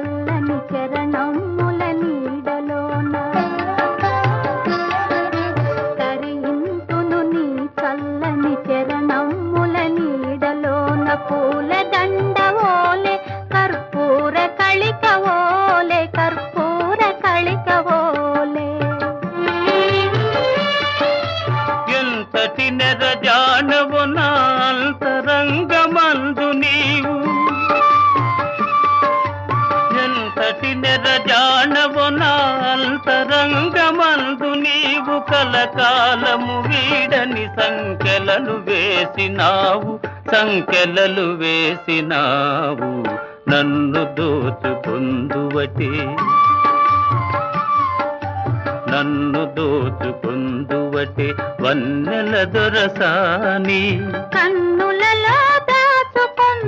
చల్లని చరణముల నీడలోన తరింతును నీ చల్లని చరణముల నీడలోన పూల దండవోలే కర్పూర కళికవోలే కర్పూర కళికవోలే ఎంతటి నెరజానవు నా అంతరంగమందు నీవు ఎంతటి నెరజానవు నా అంతరంగమందు నీవు కలకాలము వీడని సంకెలలు వేసినావు నన్ను దోచుకుందువటే వన్నెల దొరసాని కన్నులలో